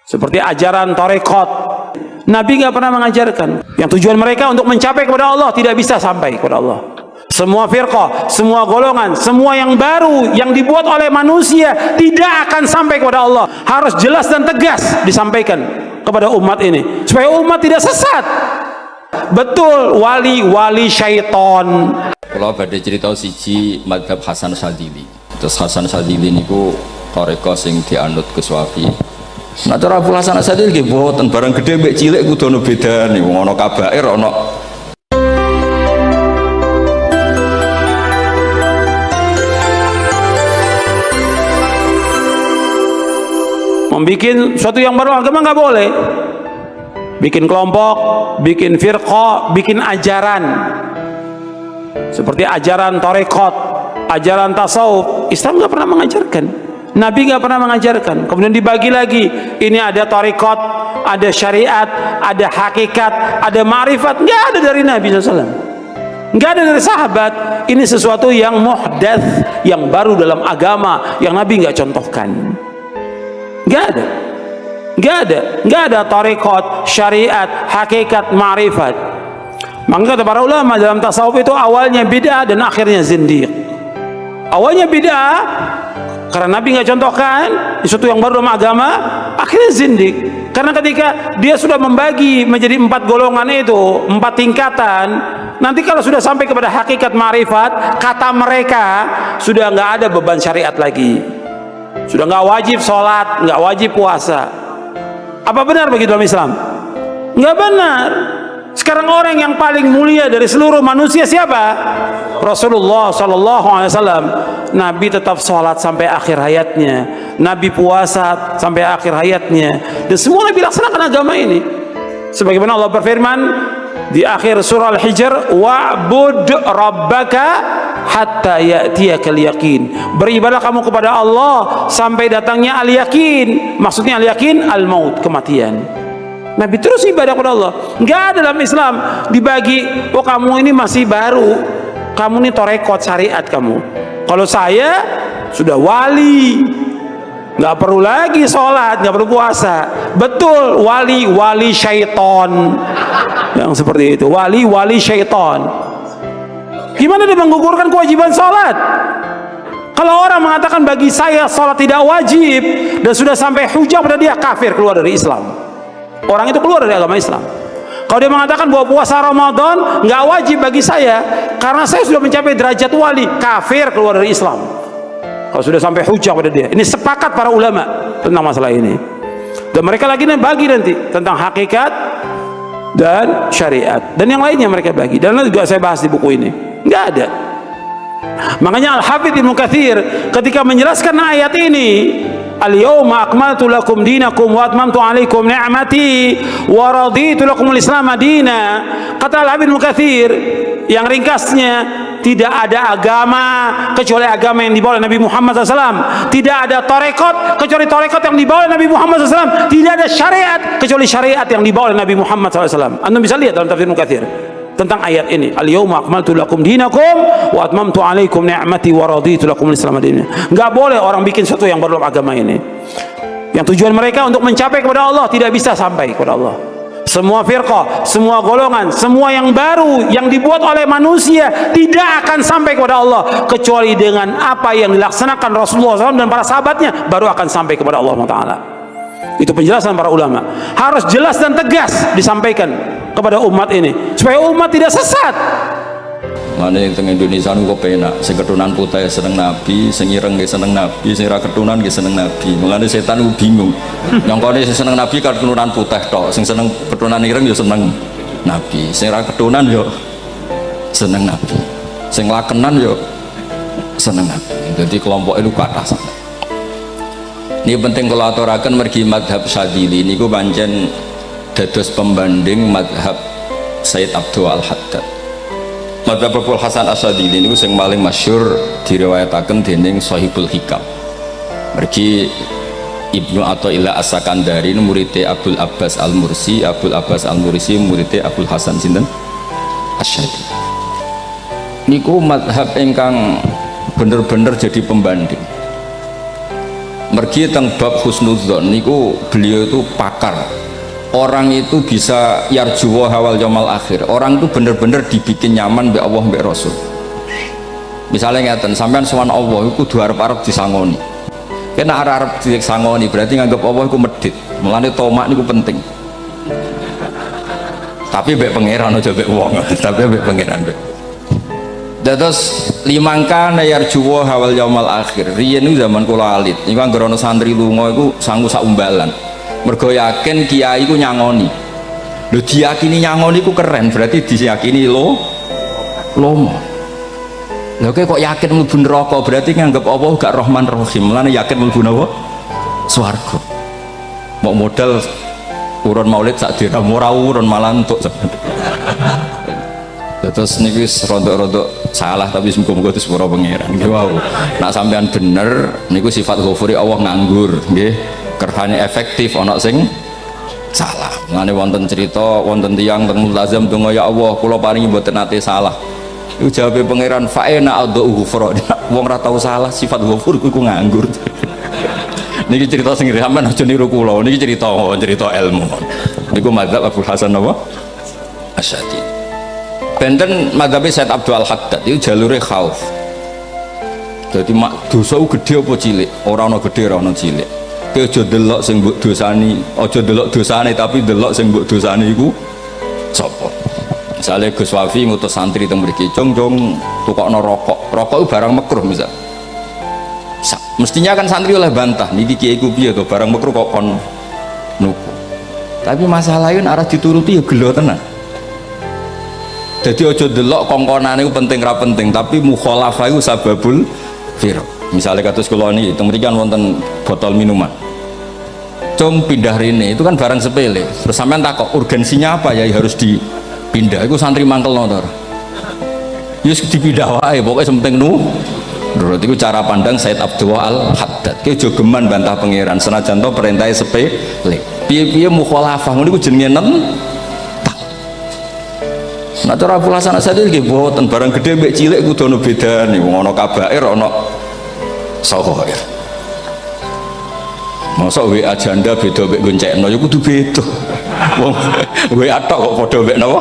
seperti ajaran tarekat. Nabi nggak pernah mengajarkan. Yang tujuan mereka untuk mencapai kepada Allah tidak bisa sampai kepada Allah. Semua firqah, semua golongan, semua yang baru yang dibuat oleh manusia tidak akan sampai kepada Allah. Harus jelas dan tegas disampaikan kepada umat ini supaya umat tidak sesat. Betul, wali syaiton. Kalau badhe cerita siji madhab Hasan Syadzili. Terus Hasan Syadzili niku tarekah sing dianut Gus Wafi. Nah cara Abu Hasan Syadzili nggih mboten barang gedhe mbek cilik kudu ono bedane. Wong ana kabair ana membikin suatu yang baru agama nggak boleh. Bikin kelompok, bikin firqah, bikin ajaran seperti ajaran tarekat, ajaran tasawuf. Islam nggak pernah mengajarkan, Nabi nggak pernah mengajarkan. Kemudian dibagi lagi, ini ada tarekat, ada syariat, ada hakikat, ada ma'rifat. Nggak ada dari Nabi SAW, nggak ada dari sahabat. Ini sesuatu yang muhdats, yang baru dalam agama, yang Nabi nggak contohkan. Nggak ada, nggak ada tarekat, syariat, hakikat, ma'rifat. Maka kata para ulama dalam tasawuf itu awalnya bid'ah dan akhirnya zindiq. Awalnya bid'ah karena Nabi nggak contohkan, sesuatu yang baru dalam agama, akhirnya zindiq. Karena ketika dia sudah membagi menjadi 4 golongan itu, 4 tingkatan, nanti kalau sudah sampai kepada hakikat ma'rifat, kata mereka sudah nggak ada beban syariat lagi. Sudah nggak wajib sholat, nggak wajib puasa. Apa benar begitu dalam Islam? Nggak benar. Sekarang orang yang paling mulia dari seluruh manusia siapa? Rasulullah Sallallahu Alaihi Wasallam. Nabi tetap sholat sampai akhir hayatnya. Nabi puasa sampai akhir hayatnya. Dan semua Nabi laksanakan agama ini. Sebagaimana Allah berfirman di akhir surah Al-Hijr, wa'bud rabbaka hatta ya'tiyakal yaqin. Beribadah kamu kepada Allah sampai datangnya al-yaqin. Maksudnya al-yaqin al-maut, kematian. Nabi terus ibadah kepada Allah. Nggak ada dalam Islam dibagi, oh kamu ini masih baru, kamu ini tarekat syariat kamu. Kalau saya sudah wali, nggak perlu lagi sholat, nggak perlu puasa. Betul, wali syaiton. Yang seperti itu, wali syaiton. Gimana dia menggugurkan kewajiban sholat? Kalau orang mengatakan bagi saya sholat tidak wajib dan sudah sampai hujah pada dia, kafir, keluar dari Islam. Orang itu keluar dari agama Islam. Kalau dia mengatakan bahwa puasa Ramadan nggak wajib bagi saya karena saya sudah mencapai derajat wali, kafir, keluar dari Islam. Kalau sudah sampai hujah pada dia. Ini sepakat para ulama tentang masalah ini. Dan mereka lagi bagi nanti tentang hakikat dan syariat dan yang lainnya mereka bagi. Dan juga saya bahas di buku ini. Nggak ada. Makanya Al-Hafidz Ibnu Katsir ketika menjelaskan ayat ini, al-yawma akmaltu lakum dinakum wa atmamtu alaikum ni'mati wa raditu lakum al-islam madina. Kata Al-Hafidz Ibnu Katsir yang ringkasnya, tidak ada agama kecuali agama yang dibawa oleh Nabi Muhammad SAW. Tidak ada tarekat kecuali tarekat yang dibawa oleh Nabi Muhammad SAW. Tidak ada syariat kecuali syariat yang dibawa oleh Nabi Muhammad SAW. Anda bisa lihat dalam tafsir Ibnu Katsir tentang ayat ini, al-yawma akmaltu lakum dinakum wa atmamtu alaikum ni'mati wa raditu lakum al-islam madina. Enggak boleh orang bikin sesuatu yang baru dalam agama ini. Yang tujuan mereka untuk mencapai kepada Allah tidak bisa sampai kepada Allah. Semua firqah, semua golongan, semua yang baru yang dibuat oleh manusia tidak akan sampai kepada Allah kecuali dengan apa yang dilaksanakan Rasulullah SAW dan para sahabatnya, baru akan sampai kepada Allah Taala. Itu penjelasan para ulama. Harus jelas dan tegas disampaikan kepada umat ini supaya umat tidak sesat. Mana yang tengah Indonesia nu kok penak, sing keturunan putih seneng Nabi, sing ireng nggih seneng Nabi, sing ra keturunan nggih seneng Nabi. Mulane setan ku bingung. Yang kene sing seneng Nabi keturunan putih tok, sing seneng keturunan ireng ya seneng Nabi, sing ra keturunan ya seneng Nabi, sing lakenan ya seneng Nabi. Jadi kelompok itu kathah sangat. Ini penting kalau aturaken mergi madhab Syadzili niku pancen dados pembanding madhab Sayyid Abdul Al-Haddad. Madhab Abul Hasan Asyadzili niku sing paling masyhur diriwayataken dening Shahibul Hikam. Mergi Ibnu Athaillah As-Sakandari muridé Abdul Abbas Al-Mursi, Abdul Abbas Al-Mursi muridé Abul Hasan sinten Asyadzili. Niku madhab ingkang bener-bener jadi pembanding. Mergi teng bab husnudzon niku beliau itu pakar. Orang itu bisa yarjuwa hawal yaumil akhir. Orang itu bener-bener dibikin nyaman mbek Allah mbek Rasul. Misalnya ngeten, sampean sowan Allah iku kudu arep-arep disangoni. Kena arep disangoni berarti nganggep Allah iku medhit. Mulane tomak niku penting. Tapi mbek pangeran aja mbek wong, tapi mbek pangeran mbek. Dados limangka yarjuwa hawal yaumil akhir. Riyen niku zaman kula alit, niku anggere ana santri lunga iku sangu sak umbalan. Mergo yakin kiai iku nyangoni. Lho diyakini nyangoni iku keren, berarti diyakini lomo. Lho kok yakin mlebu neraka, berarti nganggep Allah gak Rahman Rahim. Mulane yakin mlebu napa? Swarga. Mau modal urun maulid sak dirham ora urun malah entuk. Terus niki rodok-rodok salah tapi muga-muga itu sepuro pangeran. Nggih wau. Nak sampean bener niku sifat ghafuri Allah nganggur, nggih. Kerhane efektif ana sing salah. Mulane wonten cerita wonten tiyang teng multazam donga ya Allah kula paringi mboten nate salah. Iku jawabe pangeran fa'ena adzau ghufra. Wong ora tau salah sifat ghafur iku nganggur. Niki cerita sing sampean aja niru kula. Niki cerita ilmu. Niku mazhab Abu Hasan apa? Asy'ari. Benten madhabe Said Abdul Haddad itu jalure khauf. Jadi mak dosa gede apa cilik? Ora ana gede ora ana cilik. Kowe aja delok sing mbok dosani, aja delok dosane tapi delok sing mbok dosani iku sapa. Misale Gus Wafi ngutus santri teng mriki, "Jong tukokno rokok." Rokok itu barang makruh misal. Mestinya kan santri oleh bantah, niki kiai ku piye to barang makruh kok kon nuku. Tapi masalahnya arah dituruti ya gelo tenan. Jadi ojo delok kongkonane itu penting ra penting, tapi mukhalafah itu sababul fir. Misalnya kados kula niki teng mriki kan wonten botol minuman. Cung pindah rene itu kan barang sepele. Terus sampean takok urgensinya apa ya harus dipindah. Iku santri mangkelno to. Wis dipindah wae pokoke penting nurut. Iku cara pandang Said Abdul Haddad. Ki aja geman bantah pangeran senajan to perintahe sepele. Piye-piye mukhalafah ngono iku jenenge nah cara pulasan saya itu boten barang gede mbek cilik kudu ono bedane wong ana kabair ana sahair. Mosok WA janda beda mbek goncekno ya kudu beda. Wong WA tok kok padha mbek napa?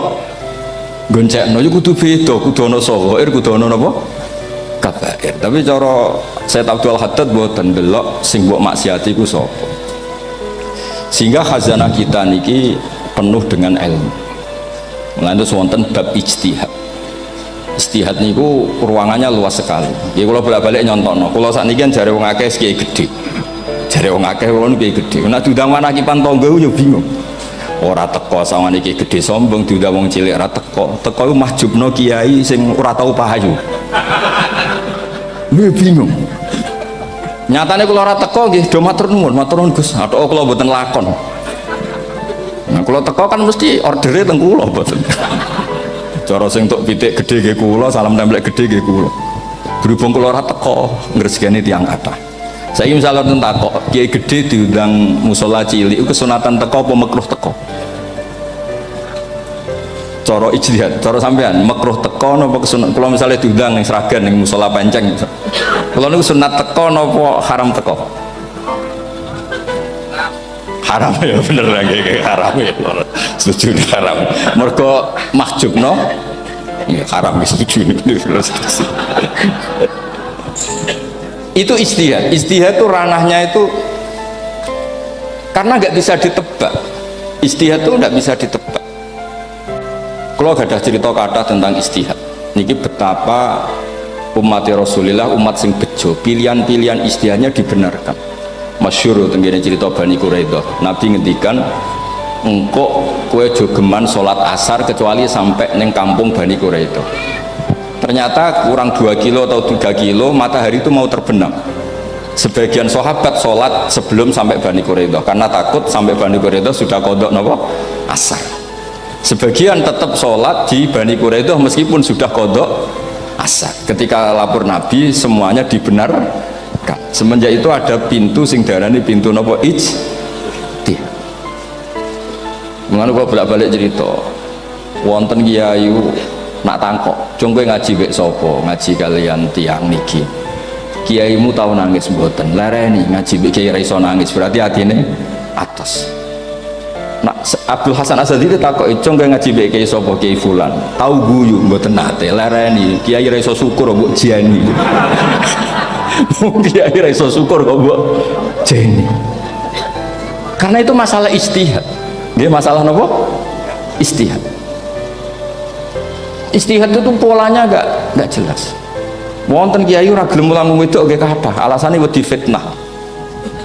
Goncekno ya kudu beda, kudu ana sahair, kudu ana napa? Kabair. Tapi cara Said Abdul Haddad boten delok sing mbok maksiati ku sapa. Sehingga khazanah kita niki penuh dengan ilmu. Lantas wonten bab ijtihad. Ijtihad niku ruangannya luas sekali. Ya kula bolak-balik nyontokno. Kula sakniki kan jare wong akeh kiai gedhe. Jare wong akeh kula niku kiai gedhe. Nek diundang manakipan tangga yo bingung. Ora teko sawane iki gedhe sombong diundang wong cilik ora teko. Teko iku mahjubno kiai sing ora tau pahayu. Nggih bingung. Nyatane kula ora teko nggih do matur nuwun Gus. Atok kula mboten lakon. Nah, kalau teko kan mesti ordernya teng kula mboten. Cara sing tok pitik gedhe nggih kula, salam templek gedhe nggih kula. Berhubung kula ora teko ngresgeni tiyang kathah. Saiki misale wonten takok, kiai gedhe diundang musala cilik iku kesunatan teko apa makruh teko? Cara ijtihad, cara sampean makruh teko napa kesunat? Kula misale diundang ning Sragen ning musala Penceng. Kula niku sunat teko napa haram teko? Haram ya bener lagi haram ya setuju haram mergo mahjubno ya haram setuju itu ijtihad itu ranahnya itu karena nggak bisa ditebak. Ijtihad itu nggak bisa ditebak. Kalau gak ada cerita kata tentang ijtihad niki betapa umat Rasulullah umat sing bejo pilihan-pilihan ijtihadnya dibenarkan. Masyhur tenggene cerita Bani Quraidah. Nabi ngendikan engkau kue jogeman sholat asar kecuali sampai neng kampung Bani Quraidah. Ternyata kurang 2 kilo atau 3 kilo matahari itu mau terbenam. Sebagian sahabat sholat sebelum sampai Bani Quraidah karena takut sampai Bani Quraidah sudah kodok nopo asar. Sebagian tetap sholat di Bani Quraidah meskipun sudah kodok asar. Ketika lapor Nabi semuanya dibenarkan. Semenjak itu ada pintu sing darani pintu nopo ijtihad. Mengano kula bolak-balik cerita. Wonten kiai nak tangkok, "Jong kowe ngaji mek sapa?" Ngaji kalian tiang niki. kiaimu tahu nangis mboten, lereni ngaji mbek kiai ra iso nangis, berarti atine atas. Nah, Abdul Hasan Asy'ari ditakoki, "Cung ngaji mbek kiai sapa? Kiai fulan." Tahu guyu mboten nate, lereni kiai ra iso syukur mbok jani. Kiai ra iso syukur kok mbok jani. Karena itu masalah istihad. Dia masalah apa? Istihad. Istihad itu polanya enggak jelas. Wonten kiai ora gelem mulang wedok nggih kathah, alasane wedi fitnah.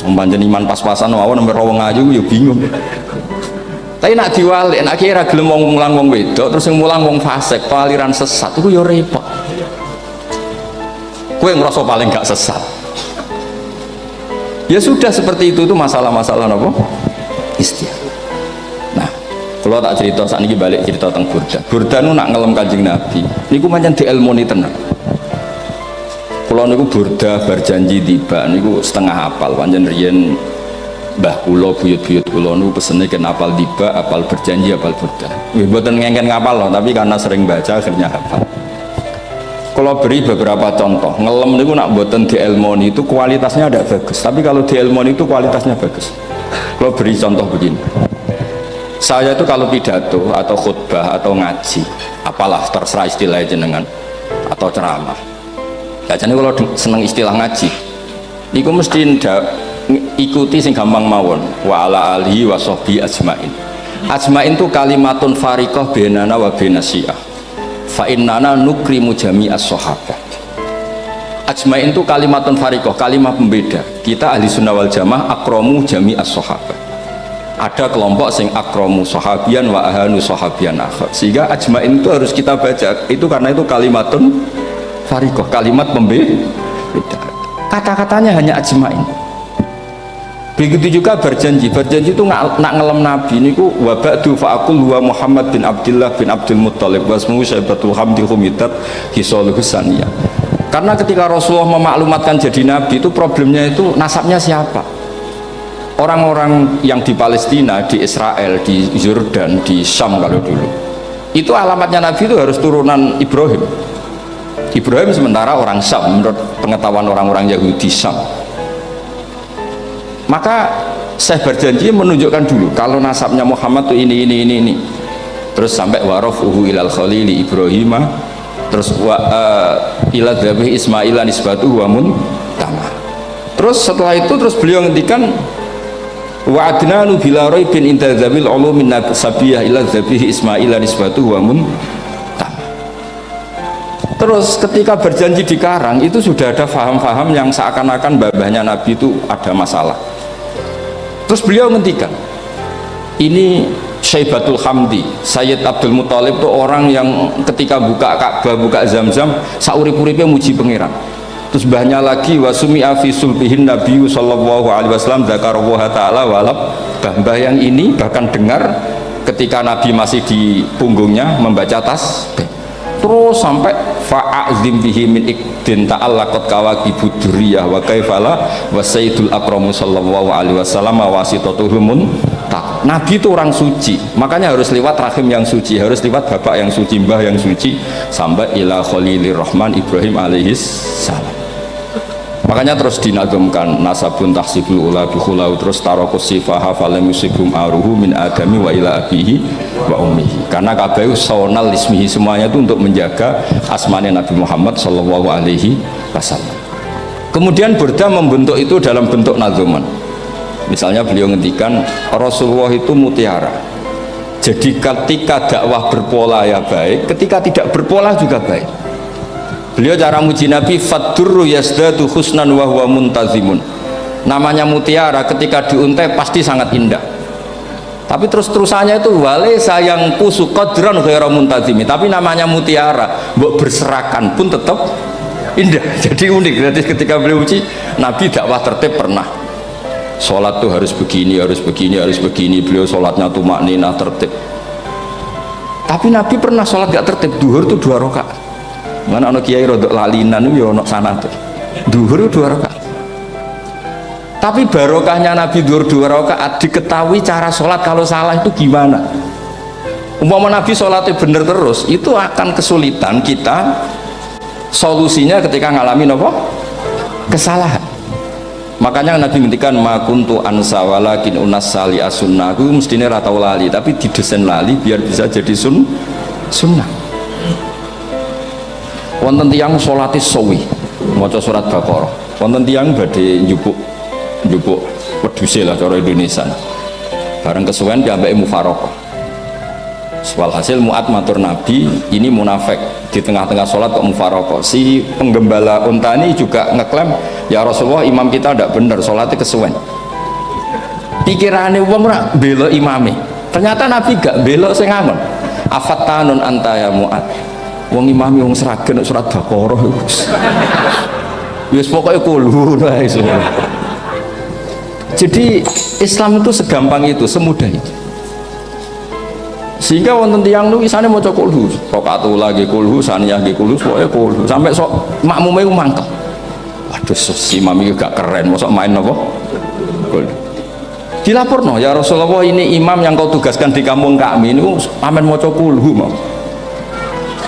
Pancen iman pas-pasan mawon nembe wong ayu ya bingung. Tapi nak diwalik, nak kiai ora gelem mulang wong wedok, terus sing mulang wong fasik, aliran sesat, itu ya repot. Kowe ngerasa paling gak sesat. Ya sudah seperti itu masalah-masalah apa? Istihad. Nah, kalau tak cerita saat ini balik cerita tentang Burda. Burda nu nak ngelem Kanjeng Nabi. Niku pancen dielmoni tenan. Kalau niku Burda berjanji tiba, niku setengah hafal. Pancen riyen mbah kula buyut-buyut kula niku pesene ken hafal tiba, hafal berjanji, hafal Burda. Nggih mboten ngengken ngapal loh, tapi karena sering baca akhirnya hafal. Kalau beri beberapa contoh, ngelem niku nak mboten dielmoni itu kualitasnya ada bagus, tapi kalau dielmoni itu kualitasnya bagus. Kalau beri contoh begini, saya itu kalau pidato atau khutbah atau ngaji, apalah terserah istilahnya jenengan, atau ceramah. Biasanya kalau seneng istilah ngaji, niku mesti ikuti sing gampang mawon. Wa ala alihi wa sahbihi ajmain. Ajmain itu kalimatun fariqah bainana wa bainasyiah. Fa innana nukrimu jami'as sahabah. Ajmain itu kalimatun fariqah, kalimat pembeda. Kita ahli sunnah wal jamaah akramu jami'as sahabah. Ada kelompok sing akramu sahabian wa ahanu sahabian akhar. Sehingga ajmain itu harus kita baca. Itu karena itu kalimatun fariqah, kalimat pembeda. Kata-katanya hanya ajmain. Begitu juga berjanji itu nak ngelem Nabi niku wa ba'du fa'aqul wa Muhammad bin Abdullah bin Abdul Muttalib wasmu Syaibatul Hamdi Humidat Hisaluhu Saniyah. Karena ketika Rasulullah memaklumatkan jadi Nabi itu problemnya itu nasabnya siapa? Orang-orang yang di Palestina, di Israel, di Yordan, di Syam kalau dulu itu alamatnya Nabi itu harus turunan Ibrahim. Ibrahim sementara orang Syam menurut pengetahuan orang-orang Yahudi Syam. Maka saya berjanji menunjukkan dulu kalau nasabnya Muhammad tuh ini. Terus sampai warafuhu ilal khalili Ibrahim, terus ila dzabih Ismail nisbatuhu wa muntama. Terus setelah itu terus beliau ngendikan wa adnanu bila raibin inda dzabil ulumin nasabiyah ila dzabih Ismail nisbatuhu wa muntama. Terus ketika berjanji di Karang itu sudah ada faham-faham yang seakan-akan babahnya Nabi itu ada masalah. Terus beliau ngendikan, ini Syaibatul Hamdi, Sayyid Abdul Muttalib itu orang yang ketika buka Ka'bah, buka Zam-Zam, saurip-uripnya muji pangeran. Terus banyak lagi wasumi'a fi sulbihin Nabi sallallahu alaihi wasallam dzakarallaha ta'ala walab. Mbah yang ini bahkan dengar ketika Nabi masih di punggungnya membaca tasbih. Terus sampai fa'azim bihi min ikdin ta'allaqat kawakibud duriyah wa kaifala wa sayyidul akramu sallallahu alaihi wasallam wasitatuhumun tak. Nabi itu orang suci, makanya harus lewat rahim yang suci, harus lewat bapak yang suci, mbah yang suci, sampai ila khalilir rahman Ibrahim alaihis salam. Makanya terus dinagumkan nasabun tahsibul ula bikhulau, terus tarokus sifaha falam yusibum aruhu min adami wa ila abihi wa ummihi. Karena kabeh sonal ismihi, semuanya itu untuk menjaga asmane Nabi Muhammad sallallahu alaihi wasallam. Kemudian Burda membentuk itu dalam bentuk nazuman. Misalnya beliau ngendikan Rasulullah itu mutiara. Jadi ketika dakwah berpola ya baik, ketika tidak berpola juga baik. Beliau cara muji Nabi faddurru yazdadu husnan wa huwa muntazimun. Namanya mutiara ketika diuntai pasti sangat indah. Tapi terus-terusannya itu walaysa yang kusu qadran ghairu muntazimi. Tapi namanya mutiara, mbok berserakan pun tetap indah. Jadi unik. Berarti ketika beliau uji Nabi dakwah tertib pernah. Sholat tuh harus begini, harus begini, harus begini. Beliau sholatnya tumakninah tertib. Tapi Nabi pernah sholat gak tertib. Duhur tuh 2 rakaat. Mana anak kiai rodok lalinan itu ya anak sana tuh. Duhur 2 rakaat. Tapi barokahnya Nabi duhur 2 rakaat diketahui cara sholat kalau salah itu gimana. Umpama Nabi sholatnya bener terus, itu akan kesulitan kita solusinya ketika ngalamin apa? kesalahan. Makanya Nabi ngendikan ma kuntu ansa walakin unassali as-sunnah. Aku mestine ra tau lali, tapi didesain lali biar bisa jadi sunnah. Wonten tiyang salate suwi maca surat Baqarah. Wonten tiyang badhe njupuk wedhuse lah cara Indonesia. Bareng kesuwen piyambake mufaraqah. Walhasil Mu'ad matur Nabi, ini munafik di tengah-tengah sholat kok mufaraqah. Si penggembala unta ini juga ngeklaim, ya Rasulullah imam kita tidak benar, sholatnya kesuwen. Pikirannya wong ora bela imame. Ternyata Nabi gak bela sing ngangon. Afattanun anta ya Mu'ad. Wong imame wong seragen surat Baqarah. Wis pokoke kulhu wae semua. Jadi Islam itu segampang itu, semudah itu. Sehingga wonten tiyang nu isane maca kulhu, rakaat lagi kulhu, saniyah nggih kulhu, pokoke kulhu. Sampai sok makmume ku mangkel. Waduh, si imam iki gak keren, mosok main apa? Kulhu. Dilaporno, ya Rasulullah ini imam yang kau tugaskan di kampung kami ini amen maca kulhu mau.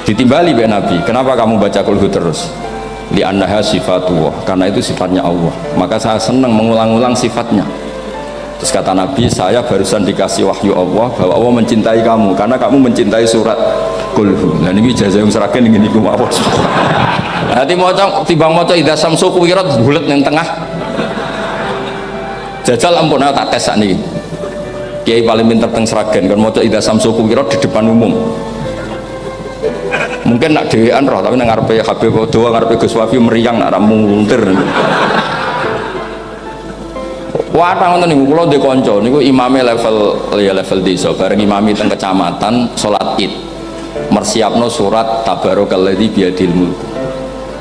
Ditimbali be Nabi, kenapa kamu baca kulhu terus? Li annaha sifatullah, karena itu sifatnya Allah. Maka saya senang mengulang-ulang sifatnya. Terus kata Nabi, saya barusan dikasih wahyu Allah bahwa Allah mencintai kamu karena kamu mencintai surat kulhu. Nah ini jazah yang seragen ingin iku apa? Nanti maca timbang maca idza samsu kuwirat bulet yang tengah. Jajal ampun tak tes sakniki. Kiai paling pinter teng seragen kan maca idza samsu kuwirat di depan umum. Mungkin nak dhewean roh tapi nang ngarepe Habib doa ngarepe Gus Wafi meriang nak muntir. Wah, ngoten niku kula ndek kanca niku imame level desa, bareng imami teng kecamatan salat Id. Mersiapno surat Tabarakalladzi biyadil mulk.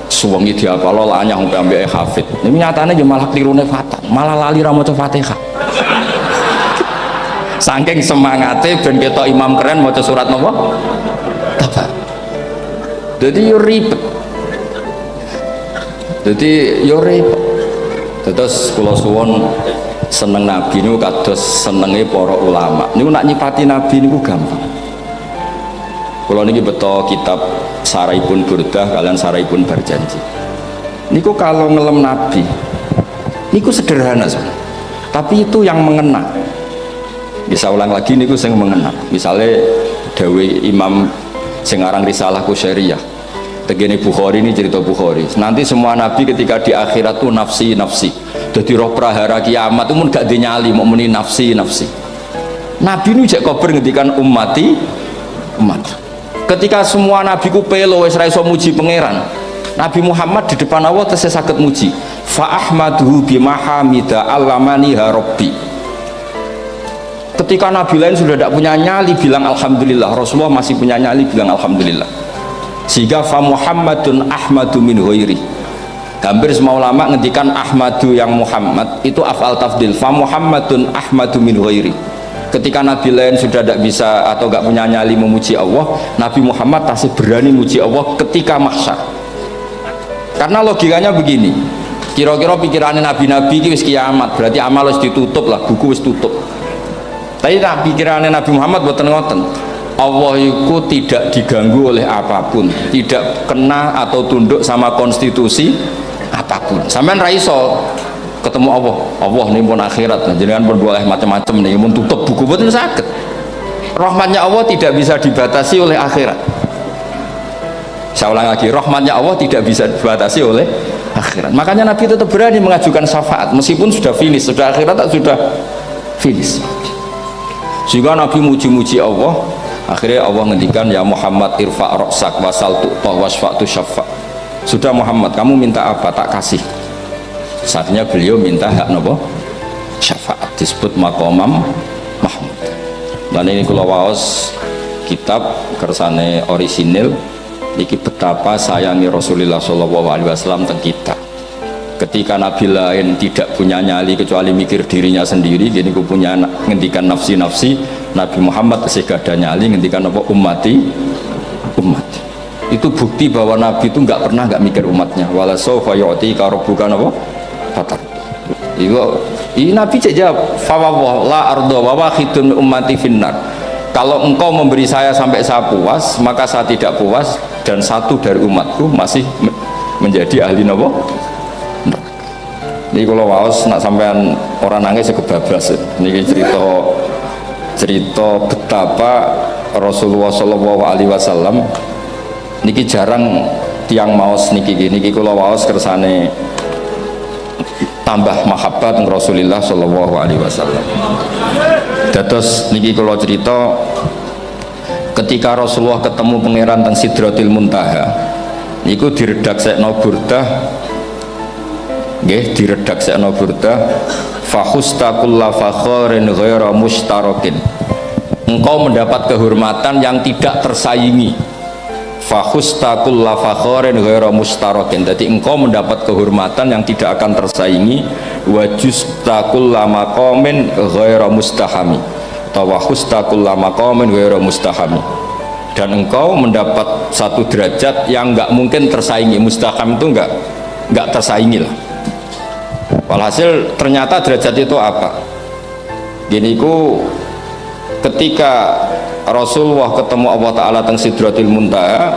Suwengi diapalo lanyah sampai ambeke hafid. Niku nyatane yo malah klirune fatal, malah lali ra maca Fatihah. Saking semangate ben ketok imam keren maca surat napa? Tabar. Dadi yo ribet. Terus kula suwun seneng Nabi niku kados senenge para ulama. Niku nak nyipati Nabi niku gampang. Kula niki beto kitab Saraipun Burdah kalian Saraipun Barjanji. Niku kalau ngelem Nabi niku sederhana sebenarnya. Tapi itu yang mengena. Bisa ulang lagi niku sing mengena. Misalnya dawe Imam sing aran Risalah Qusyariyah. Tegene Bukhari ini cerita Bukhari. Nanti semua nabi ketika di akhirat tuh nafsi. Jadi roh prahara kiamat itu pun gak dinyali mau muni nafsi. Nabi ini jek kober ngendikan umat. Ketika semua nabi ku pelo wis ra iso muji pangeran. Nabi Muhammad di depan Allah tesih saged muji. Fa ahmaduhu bimahamida allamani rabbi. Ketika nabi lain sudah tidak punya nyali bilang alhamdulillah, Rasulullah masih punya nyali bilang alhamdulillah. Sehingga fa Muhammadun ahmadu min ghairi. Hampir semua ulama ngendikan ahmadu yang Muhammad itu af'al tafdil. Fa Muhammadun ahmadu min ghairi. Ketika nabi lain sudah tidak bisa atau tidak punya nyali memuji Allah, Nabi Muhammad masih berani memuji Allah ketika mahsyar. Karena logikanya begini, kira-kira pikirannya nabi-nabi itu wis kiamat, berarti amal wis ditutup lah, buku wis tutup. Tapi pikirannya Nabi Muhammad boten ngoten. Allah itu tidak diganggu oleh apapun, tidak kena atau tunduk sama konstitusi apapun. Sampean ra iso ketemu Allah ini pun akhirat, jenengan pun boleh macam-macam nih, pun tutup buku boten saged. Rahmatnya Allah tidak bisa dibatasi oleh akhirat. Saya ulang lagi, rahmatnya Allah tidak bisa dibatasi oleh akhirat. Makanya Nabi tetap berani mengajukan syafaat meskipun sudah finish, sudah akhirat tak sudah finish. Sehingga Nabi muji-muji Allah. Akhirnya Allah ngendikan, ya Muhammad irfa' roksak wasal tu'toh wasfa'tu syafa'. Sudah Muhammad, kamu minta apa tak kasih. Saatnya beliau minta hak nopo syafaat, disebut maqamam mahmud. Dan ini kula waos kitab kersane orisinil niki betapa sayangi Rasulullah SAW teng kita. Ketika nabi lain tidak punya nyali kecuali mikir dirinya sendiri, gini ku punya ngendikan nafsi. Nabi Muhammad masih gak ada nyali ngendikan apa umat. Itu bukti bahwa Nabi itu nggak pernah nggak mikir umatnya. Wala sawfa yu'tika rabbuka apa? Fatar. Ini Nabi jawab, fa la ardo wa wahidun ummati finnar. Kalau engkau memberi saya sampai saya puas, maka saya tidak puas dan satu dari umatku masih menjadi ahli neraka. Ini kalau waos nak sampean orang nangis ya kebablas. Ini cerita betapa Rasulullah Shallallahu Alaihi Wasallam niki jarang tiang maos niki kalau waos kersane tambah mahabbat Rasulullah Shallallahu Alaihi Wasallam. Dados niki kalau cerita ketika Rasulullah ketemu pangeran teng Sidratil Muntaha niku diredaksekno burdah nggih diredaksekno burdah fakhustaqulla fakharin ghaira mustarakin, engkau mendapat kehormatan yang tidak tersaingi. Fakhustaqulla fakharin ghaira mustarakin, jadi engkau mendapat kehormatan yang tidak akan tersaingi. Wajustaqulla maqamin ghaira mustahami, tawahustaqulla maqamin ghaira mustahami, dan engkau mendapat satu derajat yang enggak mungkin tersaingi. Mustaham itu enggak tersaingi lah. Walhasil ternyata derajat itu apa? Gini ku ketika Rasulullah ketemu Allah Ta'ala teng Sidratil Muntaha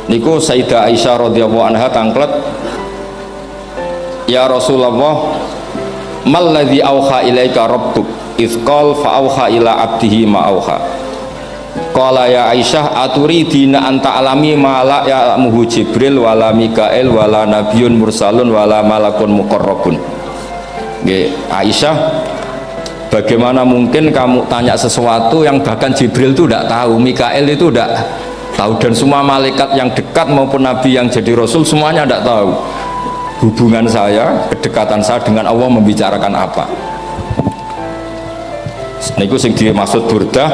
niku Sayyidah Aisyah radhiyallahu anha tangklet, ya Rasulullah malladzi auha ilaika rabbuk idz qala fa auha ila abdihi ma auha. Qala ya Aisyah aturidina anta alami ma la ya'lamuhu Jibril wala Mikail wala nabiyyun mursalun wala malakun muqarrabun. Nggih Aisyah, bagaimana mungkin kamu tanya sesuatu yang bahkan Jibril itu tidak tahu, Mikail itu tidak tahu, dan semua malaikat yang dekat maupun nabi yang jadi rasul semuanya tidak tahu hubungan saya, kedekatan saya dengan Allah membicarakan apa. Niku sing dimaksud burdah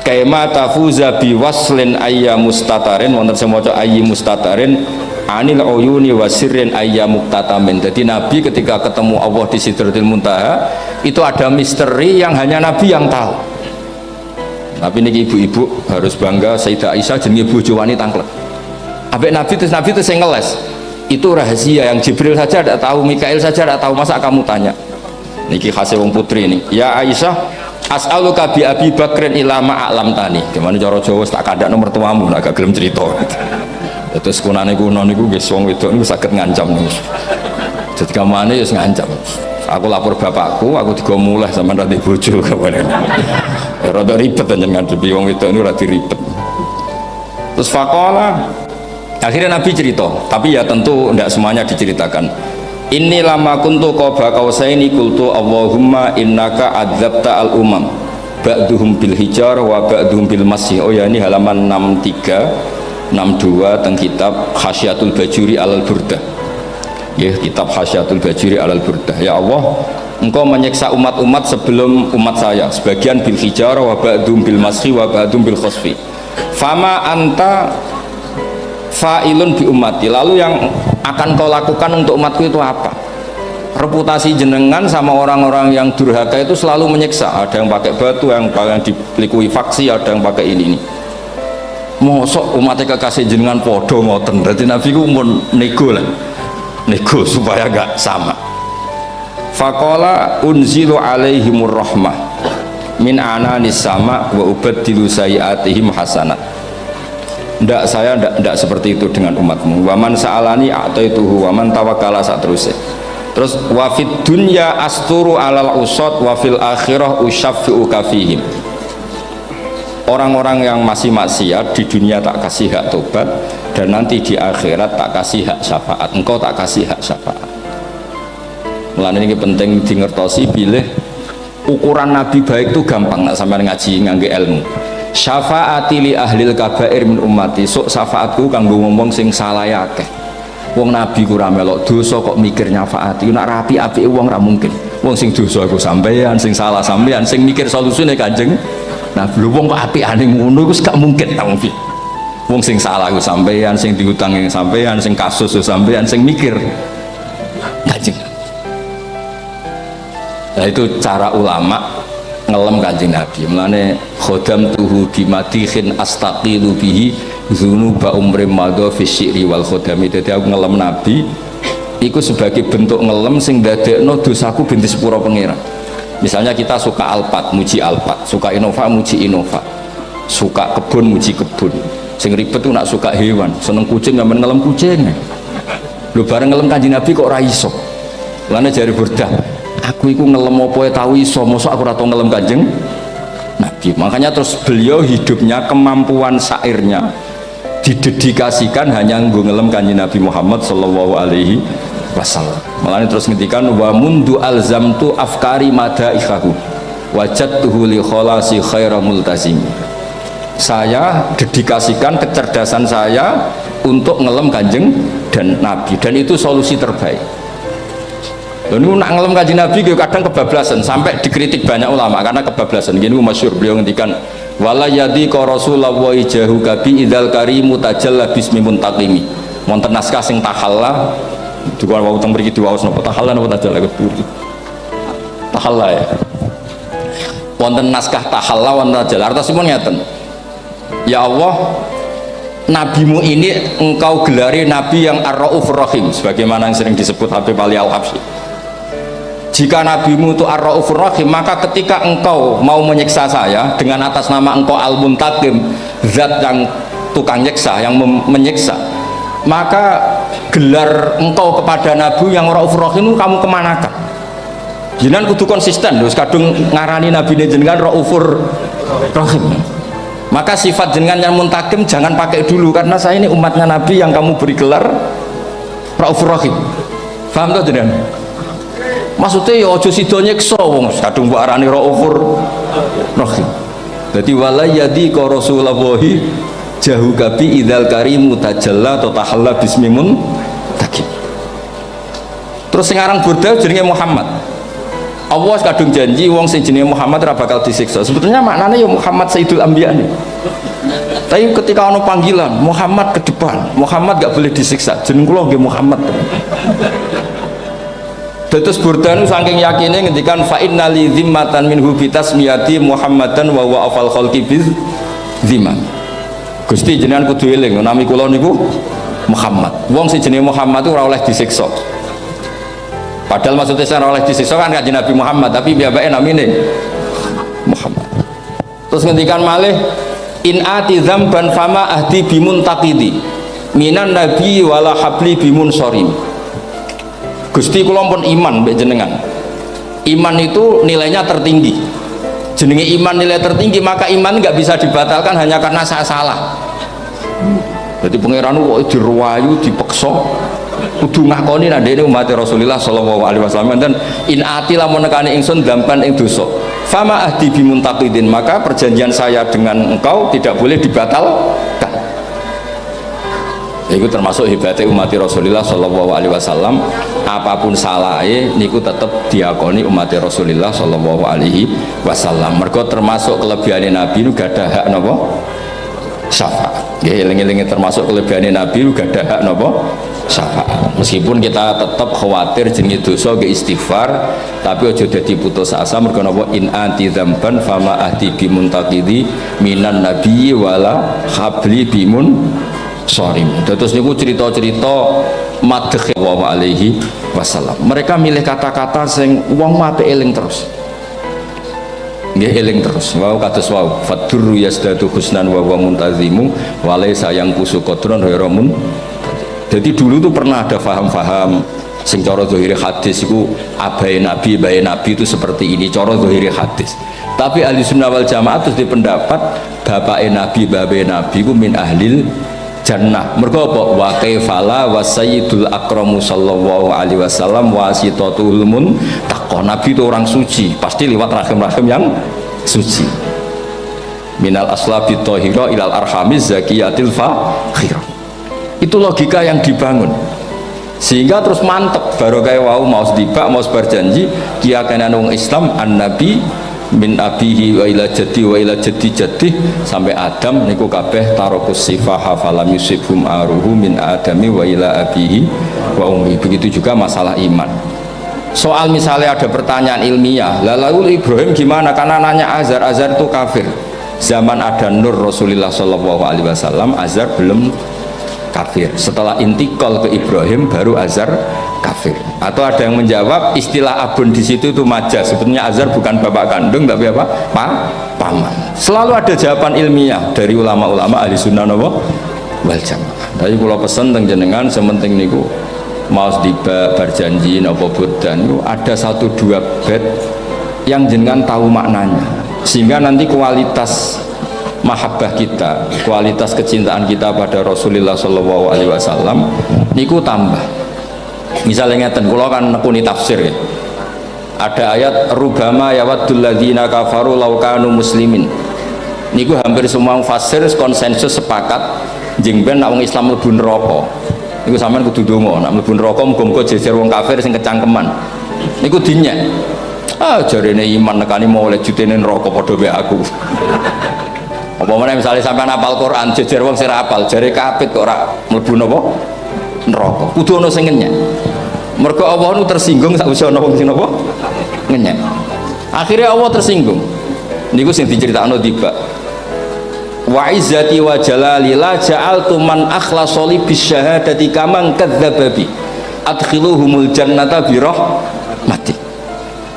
kaima tafuza biwaslin ayya mustatarin, wonten sing maca ayyi mustatarin anil uyuni wasirrin ayya muktatamin. Jadi Nabi ketika ketemu Allah di Sidratil Muntaha itu ada misteri yang hanya Nabi yang tahu. Tapi niki ibu-ibu harus bangga, Sayyidah Aisyah jenenge bojo wani tangklet. Ambek Nabi itu sing ngeles. Itu rahasia yang Jibril saja tidak tahu, Mikail saja tidak tahu, masa kamu tanya? Niki khase wong putri ini. Ya Aisyah, as'aluka bi Abi Bakrin ila ma a'lam tani. Gimana cara Jawa tak kadak nomor tuamu agak gelem cerita. Terus kunane kuno niku nggih wong wedok niku saged ngancam niku. Jadi kamane wis ngancam. Aku lapor bapakku, aku digo mulih sampean ra bojo kawane. Rada ribet jenengan ngadepi wong wedok niku ra diribet. Terus faqala akhirnya Nabi cerita, tapi ya tentu tidak semuanya diceritakan. Inni lama kuntu qaba qausaini qultu Allahumma innaka adzabta al umam ba'duhum bil hijar wa ba'duhum bil masih. Oh ya, ini halaman 63 62 teng kitab Khasyatul Bajuri alal Burdah. Ya, kitab Khasyatul Bajuri alal Burdah. Ya Allah, engkau menyiksa umat-umat sebelum umat saya, sebagian bil hijar wa ba'duhum bil masih wa ba'duhum bil khasfi. Fama anta fa'ilun bi ummati, lalu yang akan kau lakukan untuk umatku itu apa? Reputasi jenengan sama orang-orang yang durhaka itu selalu menyiksa, ada yang pakai batu, yang dilikuifaksi faksi, ada yang pakai ini. Mosok umatnya kekasih jenengan podo ngoten. Berarti Nabi ku mun nego lah, nego supaya gak sama. Faqala unzilu alaihimur rahmah min ananis sama wa ubaddilu sayiatihim hasanat. Ndak, saya ndak seperti itu dengan umatmu. Waman sa'alani a'taituhu waman tawakkala saterusé. Terus wa fid dunya asturu alal usad wa fil akhirah usyaffi'u kafihim. Orang-orang yang masih maksiat di dunia tak kasih hak tobat, dan nanti di akhirat tak kasih hak syafaat. Engkau tak kasih hak syafaat. Mulane ini penting dingertosi, bilih ukuran Nabi baik itu gampang nak sampean ngaji ngangge ilmu. Syafaati li ahlil kabair min ummati, sok syafaatku kanggo wong sing salah akeh. Wong Nabi ku ora melok dosa kok mikir nyafaati, nak rapi apike wong ra mungkin. Wong sing dosa iku sampean, sing salah sampean, sing mikir solusine Kanjeng. Nah, lho wong kok apikane ngono iku gak mungkin ta wong piye. Wong sing salah ku sampean, sing diutangi sampean, sing kasus sampean, sing mikir Kanjeng. Nah, itu cara ulama ngelem Kanjeng Nabi. Mulane khodam tuhu bimatihin astaqilu bihi dzunuba umrim madha fi syi'ri wal khodami. Dadi aku ngelem Nabi iku sebagai bentuk ngelem sing ndadekno dosaku ben disepuro pangeran. Misalnya kita suka Alphard, muji Alphard, suka Innova, muji Innova, suka kebun, muji kebun. Sing ribet tuh nak suka hewan, seneng kucing, nggak ngelem kucing. Lu bareng ngelem Kanjeng Nabi kok ora iso. Lane jari Burdah, aku iku ngelem apa tau iso, mosok aku ora tau ngelem Kanjeng Nabi. Makanya terus beliau hidupnya, kemampuan syairnya didedikasikan hanya nggo ngelem Kanjeng Nabi Muhammad sallallahu alaihi wasallam. Makanya terus ngendikan wa mundu alzamtu afkari madaikahu wajadtuhu li kholasi khaira multazim. Saya dedikasikan kecerdasan saya untuk ngelem Kanjeng dan Nabi, dan itu solusi terbaik. Lalu nak ngelem Kanjeng Nabi kadang kebablasan, sampai dikritik banyak ulama karena kebablasan. Gini masyhur, beliau ngendikan wala yadi ka rasulullah jahu kabi idzal karimu tajalla bismi muntaqimi. Wonten naskah sing tahalla juga wau teng mriki diwaos napa tahalla napa tajalla keturi. Tahalla ya. Wonten naskah tahalla wonten tajalla. Artosipun ngeten. Ya Allah, nabimu ini engkau gelari nabi yang ar-raufur rahim, sebagaimana yang sering disebut Habib Ali Al-Habsyi. Jika nabimu itu ar-raufur rahim, maka ketika engkau mau menyiksa saya dengan atas nama engkau al-muntaqim, zat yang tukang nyiksa, yang menyiksa, maka gelar engkau kepada nabi yang raufur rahim itu kamu kemanakan? Jenengan kudu konsisten, terus kadung ngarani nabi jenengan raufur rahim. Maka sifat jenengan yang muntakim jangan pakai dulu, karena saya ini umatnya Nabi yang kamu beri gelar Raufur Rahim. Paham tak jenengan? Maksudnya ya ojo sido nyekso wong kadung mbok arani Raufur Rahim. Dadi wala yadi ka rasulullahi jahu kabi idzal karimu tajalla ta tahalla bismimun takim. Terus sing aran Burda jenenge Muhammad. Allah kadung janji wong sing jenenge Muhammad ora bakal disiksa. Sebetulnya maknanya ya Muhammad Sayyidul Anbiya nih. Tapi ketika ono panggilan Muhammad ke depan, Muhammad gak boleh disiksa. Jeneng kula nggih Muhammad. Dados Burdan saking yakine ngendikan fa innali zimmatan minhu bi tasmiyati Muhammadan wa huwa afal khalqi biz zimam. Gusti jenengan kudu eling nami kula niku Muhammad. Wong sing jenenge Muhammad itu ora oleh disiksa. Padahal maksudnya saya oleh disiksa kan Kanjeng Nabi Muhammad, tapi biabake namine Muhammad. Terus ngendikan malih in ati dzamban fama ahdi bimuntaqidi minan nabi wala habli bimun sorim. Gusti kula pun iman mbek jenengan. Iman itu nilainya tertinggi. Jenenge iman nilai tertinggi, maka iman nggak bisa dibatalkan hanya karena saya salah. Jadi pangeran kok diruwayu, dipeksa kudu ngakoni nek dene umat Rasulullah sallallahu alaihi wasallam dan in ati lamun nekani ingsun dampan ing dosa fama ahdi bimuntaqidin, maka perjanjian saya dengan engkau tidak boleh dibatalkan. Itu termasuk hebatnya umat Rasulullah sallallahu alaihi wasallam, apapun salahnya niku tetap diakoni umat Rasulullah sallallahu alaihi wasallam. Mergo termasuk kelebihan Nabi niku gadah hak napa? Syafaat. Nggih eling-eling termasuk kelebihan Nabi niku gadah hak napa? Syafaat. Meskipun kita tetap khawatir jenenge dosa ke istighfar, tapi aja dadi putus asa mergo napa in anti dzamban fama ahdi bimuntaqidi minan nabiyyi wala habli bimun sorim. Terus niku cerita-cerita madheh wa alaihi wasallam. Mereka milih kata-kata sing wong mate eling terus. Nggih eling terus. Wau kados wau fadur yasdatu husnan wa huwa muntazimu wa laysa yang kusu qadron ghairumun. Jadi dulu tuh pernah ada faham-faham sing cara zahiri hadis itu abai nabi itu seperti ini cara zahiri hadis. Tapi ahli sunnah wal jamaah terus di pendapat bapak nabi itu min ahlil jannah. Mergo apa? Wa kaifala wa sayyidul akramu sallallahu alaihi wasallam wasitatul muntaqah. Nabi itu orang suci, pasti lewat rahim-rahim yang suci. Minal aslabi thahira ilal arhamiz zakiyatil fakhirah. Itu logika yang dibangun sehingga terus mantep baru kayak wau mau sedibak mau berjanji kiyakinan wong Islam an nabi min abihi wa ila jaddi wa ila jaddi jaddi sampai Adam niku kabeh tarokus sifah falam yusibhum aruhu min adami wa ila abihi wa ummi. Begitu juga masalah iman. Soal misalnya ada pertanyaan ilmiah, lalu Ibrahim gimana karena nanya Azar itu kafir. Zaman ada Nur Rasulullah sallallahu alaihi wasallam Azar belum kafir. Setelah intikal ke Ibrahim baru Azar kafir. Atau ada yang menjawab istilah abun di situ itu majaz. Sebetulnya Azar bukan bapak kandung tapi apa? Paman. Selalu ada jawaban ilmiah dari ulama-ulama ahli sunnah wal jamaah. Tapi kalau pesen teng jenengan sementing niku mau tiba berjanji nopo budan itu ada 1-2 bait yang jenengan tahu maknanya, sehingga nanti kualitas mahabbah kita, kualitas kecintaan kita pada Rasulullah Shallallahu Alaihi Wasallam niku tambah. Misalnya ngeten, kula kan nekuni tafsir ya. Ada ayat rubama yawaddul ladzina kafaru law kanu muslimin. Niku hampir semua mufassir konsensus sepakat jeng ben nek wong Islam mlebu neraka. Niku sampean kudu donga, nek mlebu neraka muga-muga jejer wong kafir sing kecangkeman. Niku dinyek. Jarene iman nekani mau oleh jutene neraka padha wae aku. Apa meneh misale sampean hafal Quran jejer wong sing hafal, jare kapit kok ora mlebu napa? Neraka. Kudu ana sing ngenyek. Mergo Allah nu tersinggung sak usah ana wong sing napa? Ngenyek. Akhirnya Allah tersinggung. Niku sing diceritakno tiba. Wa izzati wa jalali la ja'altu man akhlasa li bisyahadati kaman kadzdzaba bi adkhiluhumul jannata bi rahmati.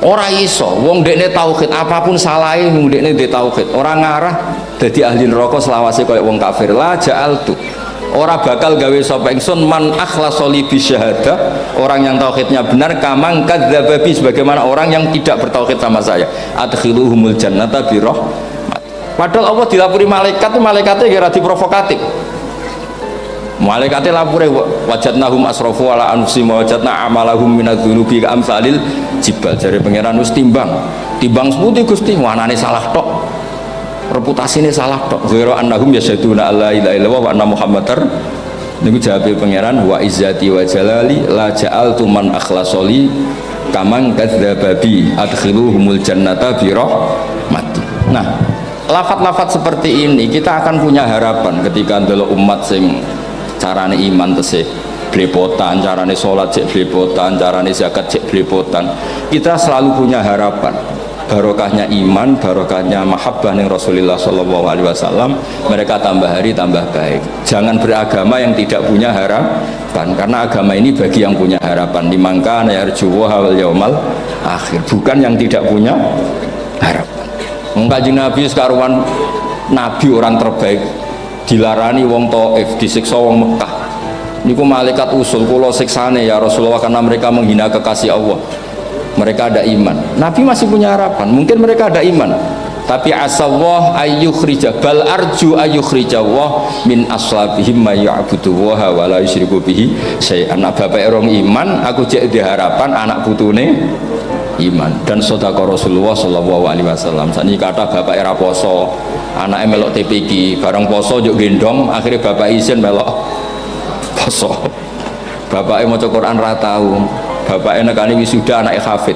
Ora iso wong dekne tauhid apapun salahe wong dekne ndek tauhid ora ngarah dadi ahli neraka selawase kaya wong kafir. La ja'altu ora bakal gawe sapa ingsun man akhlasa li bisyahadah orang yang tauhidnya benar kaman kadzdzaba bi sebagaimana orang yang tidak bertauhid sama saya adkhiluhumul jannata bi rahmati. Padahal Allah dilapuri malaikat, malaikatnya kira diprovokatif. Malaikatnya lapure wajadnahum asrafu ala anfusihim wajadna amalahum minadz-dzunubi ka amsalil jibal. Jare pangeran wis timbang seputi Gusti, wanane salah tok. Reputasine salah tok. Ghairu annahum yasyaduna alla ilaha illallah wa anna muhammadar. Niku jawabe pangeran wa izzati wa jalali la ja'altu man akhlasoli kaman kadzdzaba bi adkhiluhumul jannata bi rahmati. Nah, lafat-lafat seperti ini kita akan punya harapan ketika ndelok umat sing carane iman tesih blepotan, carane sholat cek blepotan, carane zakat cek blepotan. Kita selalu punya harapan barokahnya iman, barokahnya mahabbah ning Rasulullah Shallallahu Alaihi Wasallam. Mereka tambah hari tambah baik. Jangan beragama yang tidak punya harapan, karena agama ini bagi yang punya harapan. Dimangka yarjuwa wal yaumal akhir, bukan yang tidak punya harapan. Kanjeng Nabi sekaruan Nabi orang terbaik dilarani wong Taif, disiksa wong Mekah. Niku malaikat usul kula siksane ya Rasulullah karena mereka menghina kekasih Allah. Mereka ada iman. Nabi masih punya harapan. Mungkin mereka ada iman. Tapi asallah ayyukhrija bal arju ayyukhrijawah min aslabihim may ya'budu wa la yusyriku bihi syai'an. Bapak orang iman, aku cek di harapan anak putune iman dan sedekah Rasulullah Shallallahu Alaihi Wasallam. Sani kata bapak era poso, anaknya melok TPQ, bareng poso juk gendong, akhirnya bapak izin melok poso. Bapaknya mau Quran ratau, bapaknya nekani wisuda anaknya hafid.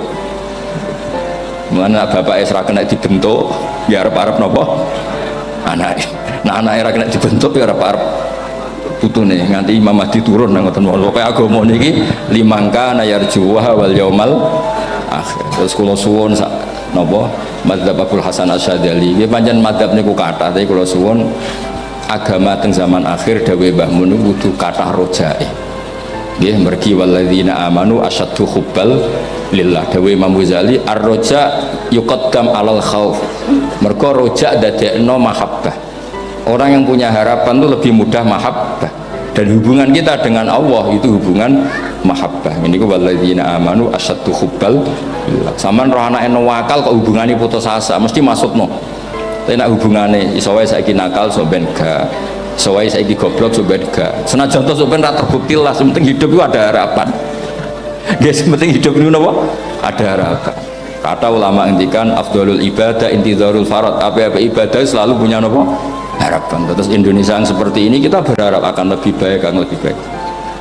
Mana bapaknya serah kena dibentuk, ya arep nopo anaknya. Nah anaknya kena dibentuk, ya arep putune nganti Imam Mahdi turun nang ngoten wae. Pokoke agama niki limangka nayarjuha wal yaumal akhir. Terus kula suwun sak napa madzhab Abdul Hasan Asyadzali nggih pancen madzhab niku kathah tapi kula suwun agama teng zaman akhir dawuh Mbah Mun kudu kathah rojae. Nggih mergi walladzina amanu asyaddu hubbal lillah dawuh Imam Ghazali ar-roja yuqaddam alal khauf. Mergo roja dadekno mahabbah. Orang yang punya harapan itu lebih mudah mahabbah, dan hubungan kita dengan Allah itu hubungan mahabbah. Ini ku walladzina amanu asyaddu hubbal billah. Saman roh anake wakal kok hubungane putus asa mesti masukno. Tapi nek hubungane iso wae saiki nakal so ben ga, iso wae saiki goblok so ben ga. Senajan to so ben ra terbukti lah, penting hidup itu ada harapan. Guys, penting hidup itu napa? Ada harapan. Kata ulama ngendikan afdhalul ibadah intizarul farad. Apa-apa ibadah selalu punya napa? Harapan. Terus Indonesia yang seperti ini kita berharap akan lebih baik, akan lebih baik.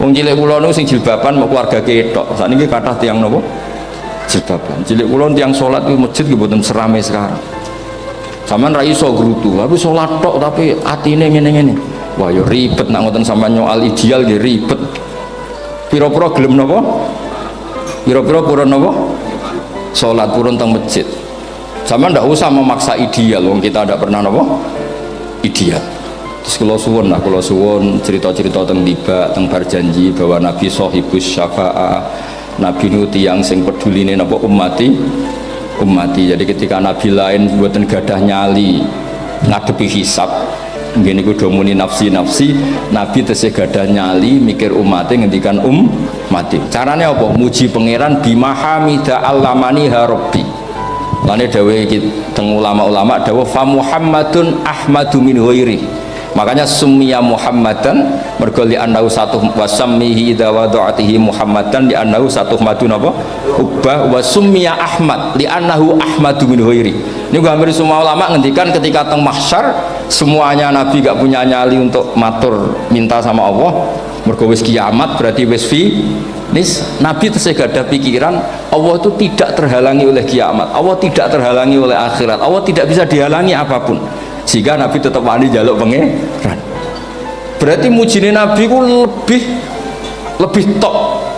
Wong cilik kula nu sing jilbaban mau keluarga ketok. Sakniki kathah tiyang napa? Jilbaban. Cilik kula tiyang salat ku masjid ki mboten serame sekarang. Sampeyan ra iso grutu, tapi salat tok tapi atine ngene-ngene. Wah ya ribet nak ngoten sampeyan nyoal ideal nggih ribet. Pira-pira gelem napa? Pira-pira purun napa? Salat purun teng masjid. Sampeyan ndak usah memaksa ideal, wong kita ndak pernah napa? Ideal. Terus kalau suwon cerita-cerita tentang tiba tentang berjanji bahwa Nabi Sohibus Syafa'ah, Nabi nu tiyang sing peduline napa ummati. Jadi ketika Nabi lain buatan gadah nyali ngadepi hisab, ngene iku do muni nafsi Nabi tesih gadah nyali mikir umate ngendikan mati. Carane apa? Muji pangeran bimahamida allamani harabbi. Lane dawuh iki teng ulama-ulama dawuh fa Muhammadun ahmadu min ghairi. Makanya summiya Muhammadan mergo li annahu satu wasammihi idza wada'atihi Muhammadan li annahu satu madun apa ubah wa summiya Ahmad li annahu ahmadu min ghairi. Ini hampir semua ulama ngendikan ketika teng mahsyar semuanya Nabi gak punya nyali untuk matur minta sama Allah mergo wis kiamat berarti wis Nabi tesih gak ada pikiran Allah itu tidak terhalangi oleh kiamat, Allah tidak terhalangi oleh akhirat, Allah tidak bisa dihalangi apapun, sehingga Nabi tetap wani jaluk pangeran. Berarti mujine Nabi ku lebih tok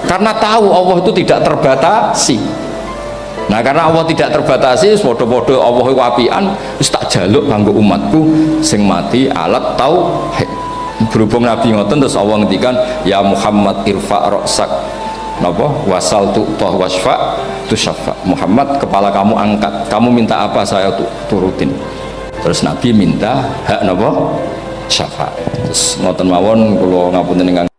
karena tahu Allah itu tidak terbatasi. Nah karena Allah tidak terbatasi, podo-podo Allah iku apian, wis tak jaluk kanggo umatku sing mati alat tauhid. Berhubung Nabi ngoten terus Allah ngendikan ya Muhammad irfa ra'sak napa wasal tu'tah wasfa tusaffa. Muhammad kepala kamu angkat, kamu minta apa saya turutin. Terus Nabi minta hak napa syafaat. Terus ngoten mawon kula ngapunten ingkang